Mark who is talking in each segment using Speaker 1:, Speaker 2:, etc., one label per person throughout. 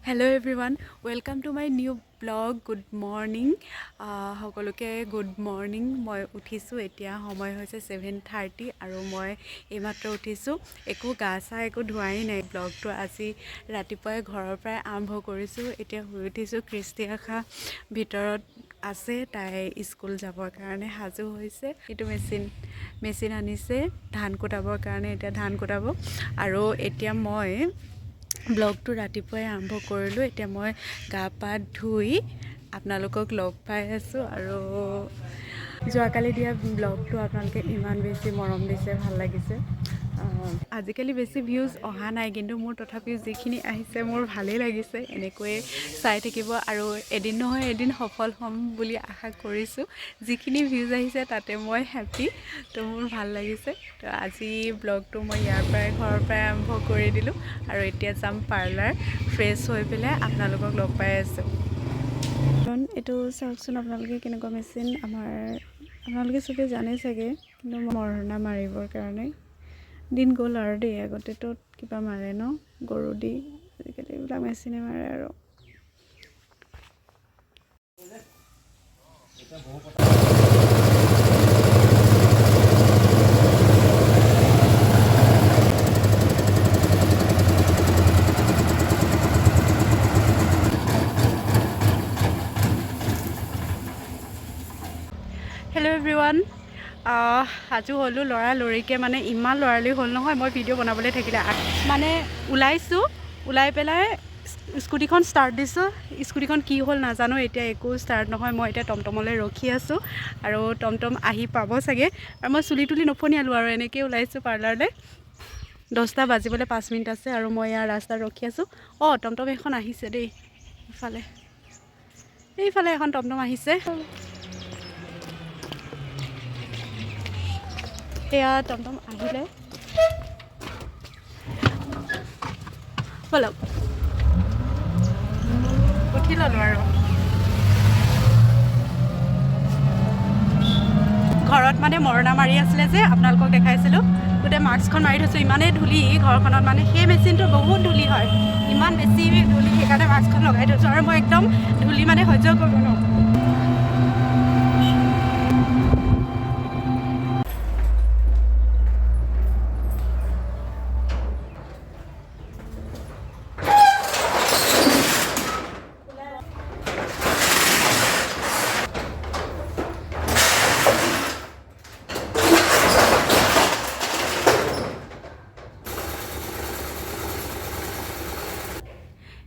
Speaker 1: Hello everyone, welcome to my new blog. Good morning. সকলোকে good morning. মই উঠিছোঁ এতিয়া সময় হৈছে 7:30 আৰু মই এইমাত্ৰ উঠিছোঁ. একো গা চা একো ধোৱাই নাই. ব্লগটো আজি ৰাতিপুৱাই ঘৰৰ পৰাই আৰম্ভ কৰিছোঁ. এতিয়া শুই উঠিছোঁ. Kristiasha ভিতৰত আছে, তাই স্কুল যাবৰ কাৰণে সাজু হৈছে. এইটো মেচিন আনিছে ধান কুটাবৰ কাৰণে. এতিয়া ধান কুটাব আৰু এতিয়া মই ব্লগটো ৰাতিপুৱাই আৰম্ভ কৰিলোঁ. এতিয়া মই গা পা ধুই আপোনালোকক লগ পাই আছোঁ আৰু যোৱাকালি দিয়া ব্লগটো আপোনালোকে ইমান বেছি মৰম দিছে, ভাল লাগিছে. আজিকালি বেছি ভিউজ অহা নাই, কিন্তু মোৰ তথাপিও যিখিনি আহিছে মোৰ ভালেই লাগিছে. এনেকৈয়ে চাই থাকিব আৰু এদিন নহয় এদিন সফল হ'ম বুলি আশা কৰিছোঁ. যিখিনি ভিউজ আহিছে তাতে মই হেপ্পী, তো মোৰ ভাল লাগিছে. তো আজি ব্লগটো মই ঘৰৰ পৰাই আৰম্ভ কৰি দিলোঁ আৰু এতিয়া যাম পাৰ্লাৰ. ফ্ৰেছ হৈ পেলাই আপোনালোকক লগ পাই আছোঁ. এইটো চাওকচোন আপোনালোকে কেনেকুৱা মেচিন. আপোনালোকে চবেই জানে চাগে, কিন্তু মৰণা মাৰিবৰ কাৰণে দিন গ'ল আৰু দেই. আগতেতো কিবা মাৰে ন, গৰু দি, আজিকালি এইবিলাক মেচিনে মাৰে আৰু হেল্ল' এভৰিৱান. সাজু হ'লোঁ লৰালৰিকৈ, মানে ইমান লৰালৰি হ'ল নহয়. মই ভিডিঅ' বনাবলৈ থাকিলে মানে ওলাই পেলাই স্কুটিখন ষ্টাৰ্ট দিছোঁ. স্কুটিখন কি হ'ল নাজানো, এতিয়া একো ষ্টাৰ্ট নহয়. মই এতিয়া টমটমলৈ ৰখি আছোঁ আৰু টমটম আহি পাব চাগে. আৰু মই চুলি তুলি নফনিয়ালোঁ আৰু এনেকৈ ওলাইছোঁ পাৰ্লাৰলৈ. 10টা বাজিবলৈ 5 মিনিট আছে আৰু মই ইয়াৰ ৰাস্তাত ৰখি আছোঁ. টমটম এখন আহিছে দেই, এইফালে এখন টমটম আহিছে. এয়া টমটম আহিলে, বলক উঠি ল'লোঁ আৰু ঘৰত মানে মৰণা মাৰি আছিলে যে আপোনালোকক দেখাইছিলোঁ. গোটেই মাস্কখন মাৰি থৈছোঁ. ইমানেই ধূলি ঘৰখনত, মানে সেই মেচিনটো বহুত ধূলি হয়, ইমান বেছি ধূলি, সেইকাৰণে মাস্কখন লগাই থৈছোঁ. আৰু মই একদম ধূলি মানে সহ্য কৰিব নোৱাৰোঁ.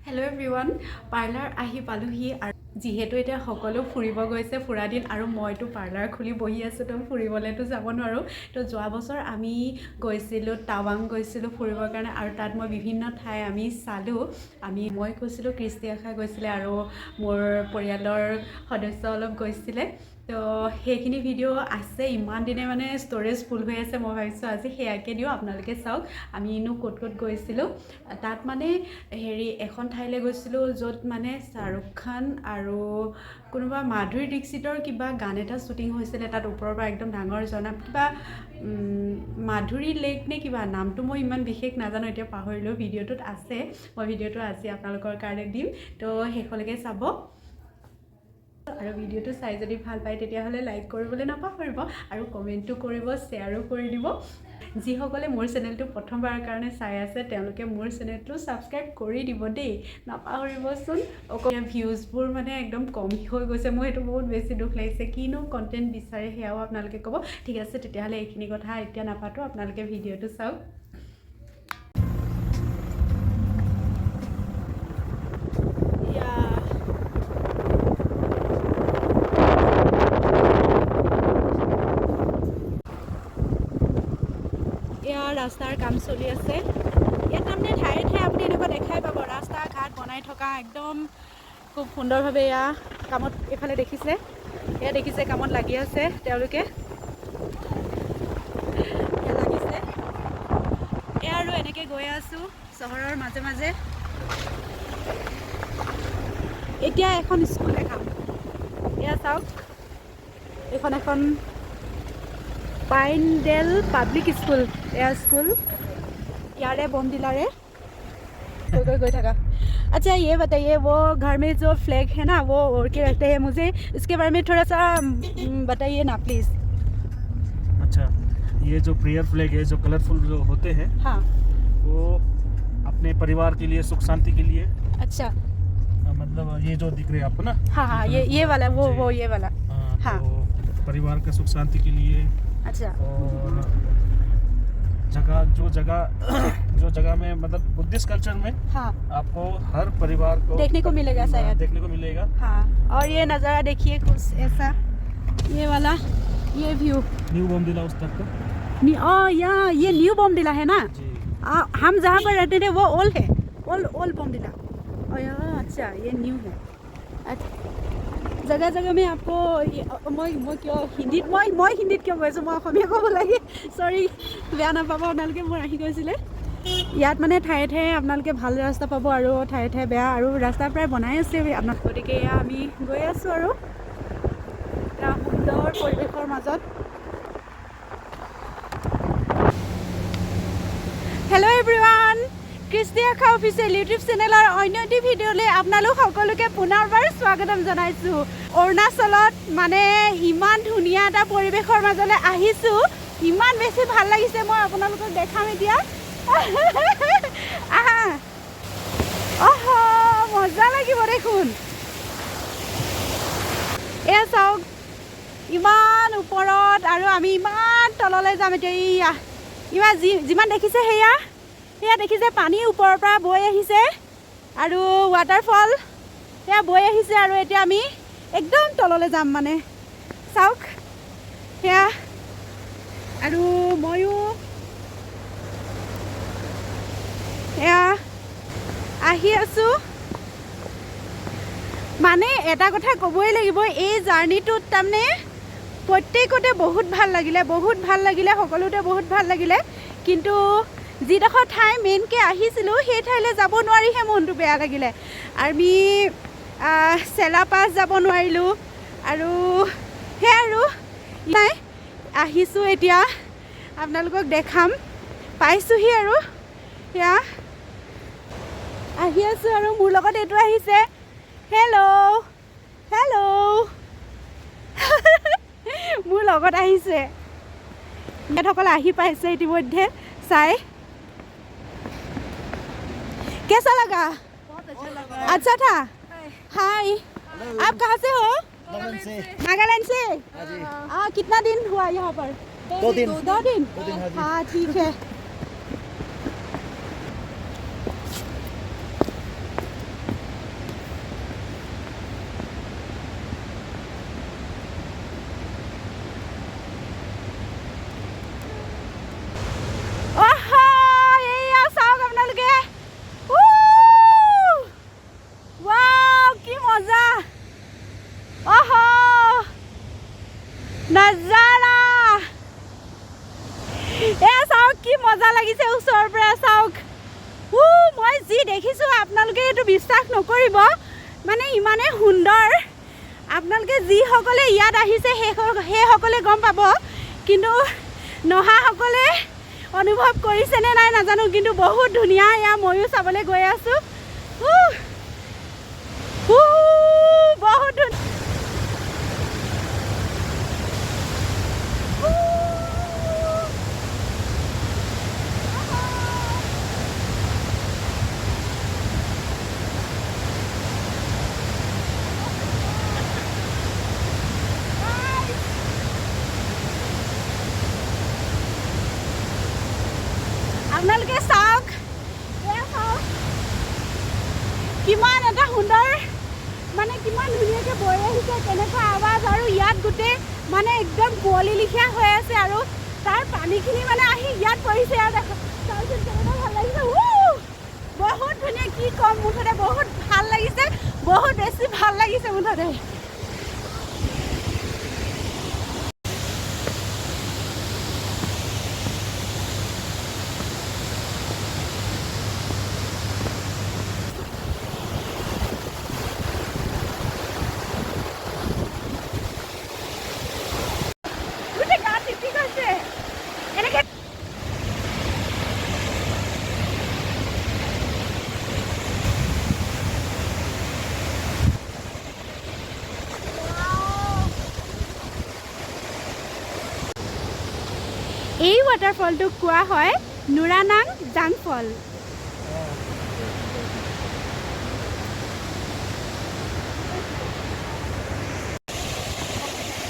Speaker 1: হেল্ল' এভৰিৱান, পাৰ্লাৰ আহি পালোহি. আৰু যিহেতু এতিয়া সকলো ফুৰিব গৈছে, ফুৰা দিন, আৰু মইতো পাৰ্লাৰ খুলি বহি আছোঁ, তো ফুৰিবলৈতো যাব নোৱাৰোঁ. তো যোৱা বছৰ আমি গৈছিলোঁ, টাৱাং গৈছিলোঁ ফুৰিবৰ কাৰণে, আৰু তাত মই বিভিন্ন ঠাই আমি চালোঁ. মই গৈছিলোঁ, Kristiasha গৈছিলে আৰু মোৰ পৰিয়ালৰ সদস্য অলপ গৈছিলে. তো সেইখিনি ভিডিঅ' আছে, ইমান দিনে মানে ষ্ট'ৰেজ ফুল হৈ আছে. মই ভাবিছোঁ আজি সেয়াকে দিওঁ, আপোনালোকে চাওক আমিনো ক'ত গৈছিলোঁ. তাত মানে এখন ঠাইলৈ গৈছিলোঁ য'ত মানে শ্বাহৰুখ খান আৰু কোনোবা মাধুৰী দীক্ষিতৰ কিবা গান এটা শ্বুটিং হৈছিলে. তাত ওপৰৰ পৰা একদম ডাঙৰ কিবা মাধুৰী লেক নে কিবা, নামটো মই ইমান বিশেষ নাজানো, এতিয়া পাহৰিলোঁ. ভিডিঅ'টোত আছে, মই ভিডিঅ'টো আজি আপোনালোকৰ কাৰণে দিম, তো শেষলৈকে চাব. আৰু ভিডিঅ'টো চাই যদি ভাল পায় তেতিয়াহ'লে লাইক কৰিবলৈ নাপাহৰিব, আৰু কমেণ্টটো কৰিব, শ্বেয়াৰো কৰি দিব. যিসকলে মোৰ চেনেলটো প্ৰথমবাৰৰ কাৰণে চাই আছে তেওঁলোকে মোৰ চেনেলটো ছাবস্ক্ৰাইব কৰি দিব দেই, নাপাহৰিবচোন. অকল ভিউজবোৰ মানে একদম কম হৈ গৈছে, মোৰ সেইটো বহুত বেছি দুখ লাগিছে. কিনো কণ্টেণ্ট বিচাৰে সেয়াও আপোনালোকে ক'ব. ঠিক আছে, তেতিয়াহ'লে এইখিনি কথা এতিয়া নাপাতো, আপোনালোকে ভিডিঅ'টো চাওক. ৰাস্তাৰ কাম চলি আছে ইয়াত, তাৰমানে ঠায়ে ঠায়ে আপুনি এনেকুৱা দেখাই পাব ৰাস্তা ঘাট বনাই থকা, একদম খুব সুন্দৰভাৱে এয়া কামত, এইফালে দেখিছে কামত লাগি আছে তেওঁলোকে, লাগিছে এয়া, আৰু এনেকৈ গৈ আছোঁ চহৰৰ মাজে মাজে. এতিয়া এখন স্কুল দেখাম, এয়া চাওক, এখন পাইনডেল পাব্লিক স্কুল, এয়া স্কুল, ইয়াৰে বমডিলাৰে গৈ থকা अच्छा ये बताइए वो घर में जो फ्लैग है ना वो ओढ़ के रखते हैं, मुझे इसके बारे में थोड़ा सा बताइए ना प्लीज़।
Speaker 2: अच्छा, ये जो प्रेयर फ्लैग है जो कलरफुल जो होते हैं,
Speaker 1: हाँ
Speaker 2: वो अपने परिवार के लिए, सुख शांति के लिए।
Speaker 1: अच्छा
Speaker 2: मतलब ये जो दिख रहे हैं आपको ना,
Speaker 1: हाँ हाँ ये वाला वो ये वाला। हाँ
Speaker 2: तो परिवार का सुख शांति के लिए।
Speaker 1: अच्छा
Speaker 2: और जो जगह में मतलब बुद्धिस्ट कल्चर में
Speaker 1: हाँ
Speaker 2: आपको हर परिवार को
Speaker 1: देखने को मिलेगा शायद।
Speaker 2: देखने को मिलेगा।
Speaker 1: हाँ और ये नज़ारा देखिए कुछ ऐसा, ये वाला ये व्यू
Speaker 2: न्यू बॉम्बेला उस तक का।
Speaker 1: यहाँ ये न्यू बॉम्बेला है ना।
Speaker 2: जी।
Speaker 1: हम जहाँ पर रहते थे वो ओल्ड है, ओल्ड बॉम्बेला। और यहाँ अच्छा ये न्यू है। अच्छा जगह जगह में आपको मैं क्यों हिंदीत मैं हिंदीत क्यों কৈছোঁ, মই অসমীয়া ক'ব লাগে, সৰি বেয়া নাপাব আপোনালোকে। মোৰ আহি গৈছিলে ইয়াত মানে ঠায়ে ঠায়ে আপোনালোকে ভাল ৰাস্তা পাব আৰু ঠায়ে ঠায়ে বেয়া, আৰু ৰাস্তা প্ৰায় বনাই আছে আপোনাক। গতিকে এয়া আমি গৈ আছোঁ আৰু এটা সুন্দৰ পৰিৱেশৰ মাজত। Hello' everyone, Kristiasha official YouTube চেনেলৰ অন্য এটি ভিডিঅ'লৈ আপোনালোক সকলোকে পুনৰবাৰ স্বাগতম জনাইছোঁ। অৰুণাচলত মানে ইমান ধুনীয়া এটা পৰিৱেশৰ মাজলৈ আহিছোঁ, ইমান বেছি ভাল লাগিছে। মই আপোনালোকক দেখাম এতিয়া। আহা অহ মজা লাগিব দেখোন। এয়া চাওক ইমান ওপৰত আৰু আমি ইমান তললৈ যাম এতিয়া। ইমান যিমান দেখিছে সেয়া দেখিছে পানী ওপৰৰ পৰা বৈ আহিছে আৰু ৱাটাৰফল সেয়া বৈ আহিছে, আৰু এতিয়া আমি একদম তললৈ যাম মানে চাওক সেয়া। আৰু ময়ো সেয়া আহি আছোঁ। মানে এটা কথা ক'বই লাগিব, এই জাৰ্ণিটোত তাৰমানে প্ৰত্যেকতে বহুত ভাল লাগিলে সকলোতে বহুত ভাল লাগিলে। কিন্তু যিডোখৰ ঠাই মেইনকৈ আহিছিলোঁ সেই ঠাইলৈ যাব নোৱাৰিহে মনটো বেয়া লাগিলে। আমি চেলা পাছ যাব নোৱাৰিলোঁ, আৰু সেয়া আৰু নাই আহিছোঁ এতিয়া আপোনালোকক দেখাম, পাইছোঁহি আৰু সেয়া আহি আছোঁ। আৰু মোৰ লগত এইটো আহিছে, হেল্ল' মোৰ লগত আহিছে। ইয়াতসকল আহি পাইছে ইতিমধ্যে চাই। कैसा लगा? बहुत अच्छा लगा। अच्छा था। हाय आप कहाँ से हो? नागालैंड से। कितना दिन हुआ यहाँ पर? 2 दिन। हाँ ठीक है। নজাৰা এয়া চাওক কি মজা লাগিছে ওচৰৰ পৰা চাওক। মই যি দেখিছোঁ আপোনালোকে এইটো বিশ্বাস নকৰিব, মানে ইমানেই সুন্দৰ। আপোনালোকে যিসকলে ইয়াত আহিছে সেইসকলে গম পাব, কিন্তু নহাসকলে অনুভৱ কৰিছেনে নাই নাজানো, কিন্তু বহুত ধুনীয়া। এয়া ময়ো চাবলৈ গৈ আছোঁ। বহুত ধুনীয়া। আপোনালোকে চাওক কিমান এটা সুন্দৰ, মানে কিমান ধুনীয়াকৈ বৈ আহিছে, কেনেকুৱা আৱাজ। আৰু ইয়াত গোটেই মানে একদম কুঁৱলী লিখীয়া হৈ আছে, আৰু তাৰ পানীখিনি মানে আহি ইয়াত পৰিছে। আৰু তাৰপিছত কেনেকুৱা ভাল লাগিছে, বহুত ধুনীয়া, কি ক'ম, মুঠতে বহুত ভাল লাগিছে, বহুত বেছি ভাল লাগিছে মুঠতে। ৱাটাৰফলটোক কোৱা হয় নুৰানাং জাংফল।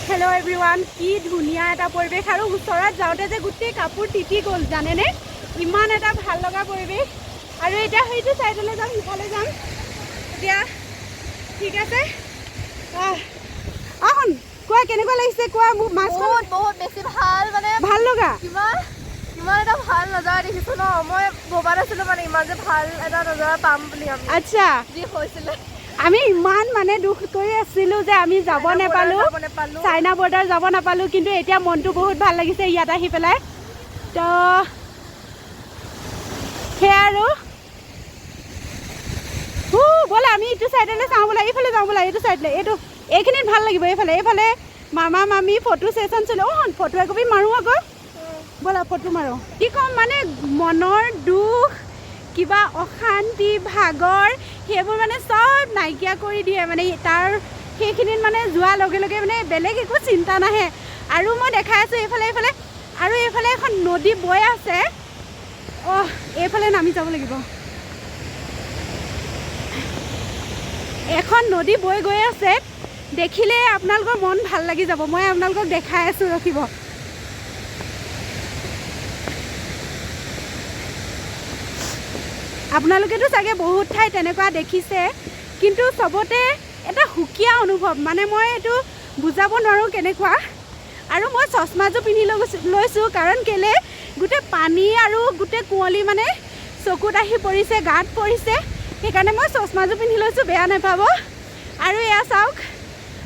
Speaker 1: হেল্ল' এভৰিৱান, কি ধুনীয়া এটা পৰিৱেশ আৰু ওচৰত যাওঁতে যে গোটেই কাপোৰ তিতি গ'ল জানেনে, ইমান এটা ভাল লগা পৰিৱেশ। আৰু এতিয়া সেইটো চাইডলৈ যাম, সিফালে যাম এতিয়া, ঠিক আছে। আহোন, কোৱা কেনেকুৱা লাগিছে কোৱা মোক। মাছ
Speaker 3: বহুত বেছি ভাল, মানে
Speaker 1: ভাল লগা।
Speaker 3: ইমান এটা ভাল নজৰা দেখিছো ন, মই ভবা নাছিলো মানে ইমান যে ভাল এটা নজৰা পাম বুলি। আমি
Speaker 1: আচ্ছা,
Speaker 3: যি হৈছিলে
Speaker 1: আমি ইমান মানে দুখ কৰি আছিলো যে আমি যাব নাপালো, চাইনা বৰ্ডাৰ যাব নাপালো, কিন্তু এতিয়া মনটো বহুত ভাল লাগিছে ইয়াত আহি পেলাই। তো সেয়া আৰু ব'লা আমি ইটো চাইডলৈ চাওঁ ব'লা, এইফালে যাওঁ ব'লা, এইটো চাইডলৈ, এইখিনিত ভাল লাগিব। এইফালে মামা মামী ফটো ছেশ্যন চলে। ফটো একপি মাৰোঁ আকৌ, ব'লা ফটো মাৰোঁ। কি ক'ম মানে মনৰ দুখ, কিবা অশান্তি, ভাগৰ, সেইবোৰ মানে চব নাইকিয়া কৰি দিয়ে মানে তাৰ সেইখিনিত মানে যোৱাৰ লগে লগে মানে বেলেগ একো চিন্তা নাহে। আৰু মই দেখাই আছোঁ এইফালে আৰু এইফালে এখন নদী বৈ আছে। এইফালে নামি যাব লাগিব। এখন নদী বৈ গৈ আছে, দেখিলে আপোনালোকৰ মন ভাল লাগি যাব। মই আপোনালোকক দেখাই আছোঁ, ৰখিব। আপোনালোকেতো চাগে বহুত ঠাই তেনেকুৱা দেখিছে, কিন্তু চবতে এটা সুকীয়া অনুভৱ, মানে মই এইটো বুজাব নোৱাৰোঁ কেনেকুৱা। আৰু মই চশমাযোৰ পিন্ধি লৈছোঁ, কাৰণ কেলে গোটেই পানী আৰু গোটেই কুঁৱলী মানে চকুত আহি পৰিছে, গাত পৰিছে, সেইকাৰণে মই চশমাযোৰ পিন্ধি লৈছোঁ, বেয়া নাপাব। আৰু এয়া চাওক,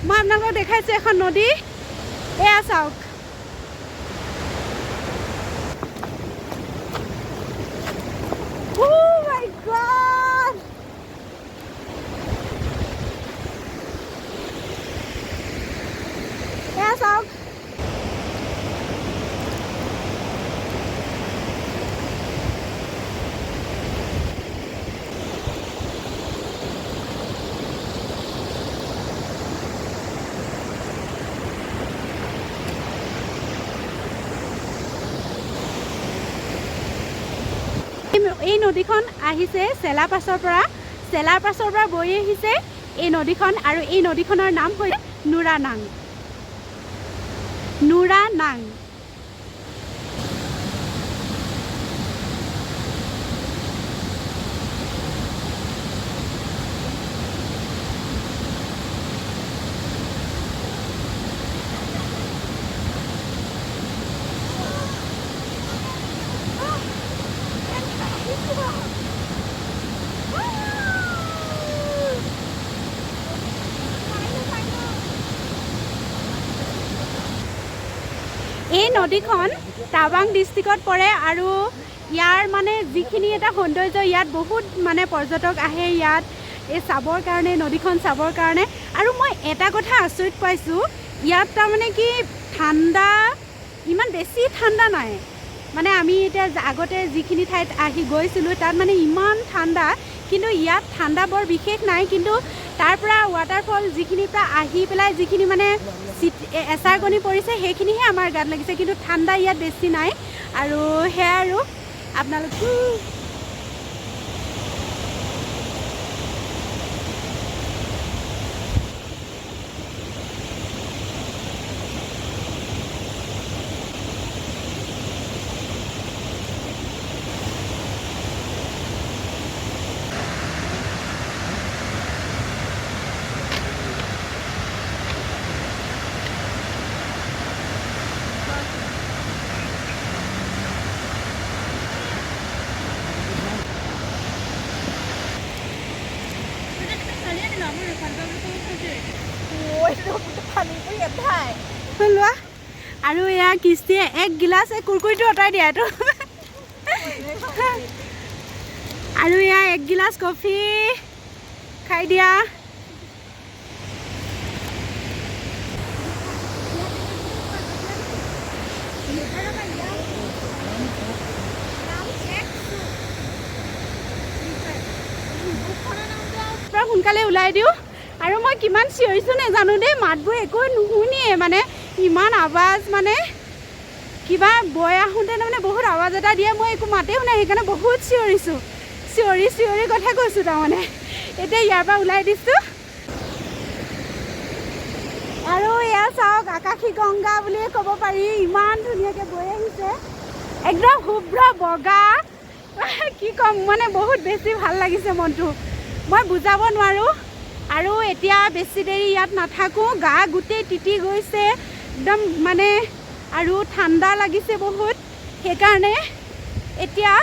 Speaker 1: মই আপোনালোকক দেখাইছোঁ এখন নদী, এয়া চাওক। Oh my God! এয়া চাওক। এই নদীখন আহিছে চেলা পাছৰ পৰা বৈ আহিছে এই নদীখন, আৰু এই নদীখনৰ নাম হৈছে নুৰানাং। এই নদীখন টাৱাং ডিষ্ট্ৰিক্টত পৰে, আৰু ইয়াৰ মানে যিখিনি এটা সৌন্দৰ্য, ইয়াত বহুত মানে পৰ্যটক আহে ইয়াত চাবৰ কাৰণে, নদীখন চাবৰ কাৰণে। আৰু মই এটা কথা আচৰিত পাইছোঁ, ইয়াত তাৰমানে কি ঠাণ্ডা, ইমান বেছি ঠাণ্ডা নাই। মানে আমি এতিয়া আগতে যিখিনি ঠাইত আহি গৈছিলোঁ তাত মানে ইমান ঠাণ্ডা, কিন্তু ইয়াত ঠাণ্ডা বৰ বিশেষ নাই। কিন্তু তাৰ পৰা ৱাটাৰফল যিখিনিৰ পৰা আহি পেলাই যিখিনি মানে এচাৰকণি পৰিছে, সেইখিনিহে আমাৰ গাত লাগিছে, কিন্তু ঠাণ্ডা ইয়াত বেছি নাই। আৰু সেয়া আৰু আপোনালোক লোৱা। আৰু এয়া কিস্তিয়ে এক গিলাচ এই কুৰকুৰিটো আঁতৰাই দিয়া এইটো। আৰু এয়া এক গিলাচ কফি খাই দিয়া। সোনকালে ওলাই দিওঁ। আৰু মই কিমান চিঞৰিছোঁ নাজানো দেই, মাতবোৰ একো নুশুনিয়ে, মানে ইমান আৱাজ, মানে কিবা বৈ আহোঁতে তাৰমানে বহুত আৱাজ এটা দিয়ে মই একো মাতেই শুনাই সেইকাৰণে বহুত চিঞৰিছোঁ চিঞৰি কথা কৈছোঁ তাৰমানে এতিয়া ইয়াৰ পৰা ওলাই দিছোঁ আৰু এয়া চাওক আকাশী গংগা বুলিয়ে ক'ব পাৰি ইমান ধুনীয়াকৈ বৈ আহিছে একদম শুভ্ৰ বগা কি ক'ম মানে বহুত বেছি ভাল লাগিছে মনটো মই বুজাব নোৱাৰোঁ আৰু এতিয়া বেছি দেৰি ইয়াত নাথাকোঁ গা গোটেই তিতি গৈছে একদম মানে আৰু ঠাণ্ডা লাগিছে বহুত সেইকাৰণে এতিয়া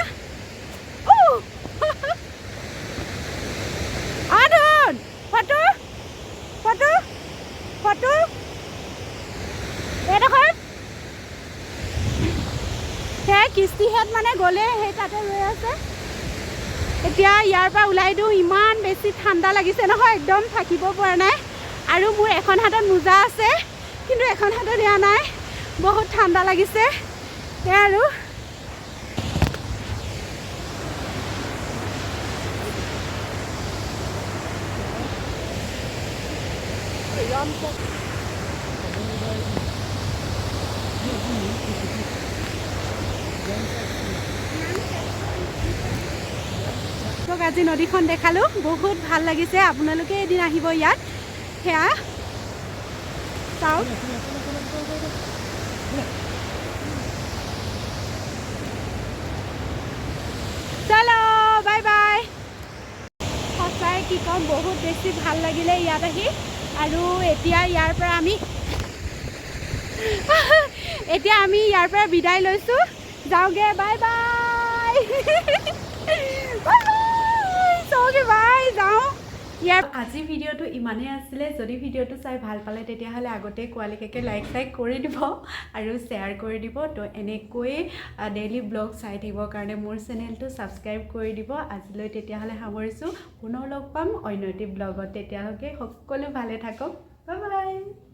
Speaker 1: আধুন ফটো ফটো ফটো এইডোখৰ সেই কিস্তিহেঁত মানে গ'লে সেই তাতে ৰৈ আছে এতিয়া ইয়াৰ পৰা ওলাই দিওঁ ইমান বেছি ঠাণ্ডা লাগিছে নহয় একদম থাকিব পৰা নাই আৰু মোৰ এখন হাতত মোজা আছে কিন্তু এখন হাতত দিয়া নাই বহুত ঠাণ্ডা লাগিছে সেয়া আৰু আজি নদীখন দেখালোঁ বহুত ভাল লাগিছে আপোনালোকে এদিন আহিব ইয়াত সেয়া চাওক চলো বাই বাই সঁচাই কি ক'ম বহুত বেছি ভাল লাগিলে ইয়াত আহি আৰু এতিয়া ইয়াৰ পৰা আমি ইয়াৰ পৰা বিদায় লৈছোঁ যাওঁগে বাই বাই চৌকে বাই যাওঁ ইয়াৰ আজি ভিডিঅ'টো ইমানেই আছিলে যদি ভিডিঅ'টো চাই ভাল পালে তেতিয়াহ'লে আগতে কোৱালিকে লাইক কৰি দিব আৰু শ্বেয়াৰ কৰি দিব তো এনেকৈয়ে ডেইলি ব্লগ চাই থাকিবৰ কাৰণে মোৰ চেনেলটো ছাবস্ক্ৰাইব কৰি দিব আজিলৈ তেতিয়াহ'লে সামৰিছোঁ পুনৰ লগ পাম অন্য এটি ব্লগত তেতিয়ালৈকে সকলো ভালে থাকক বাই বাই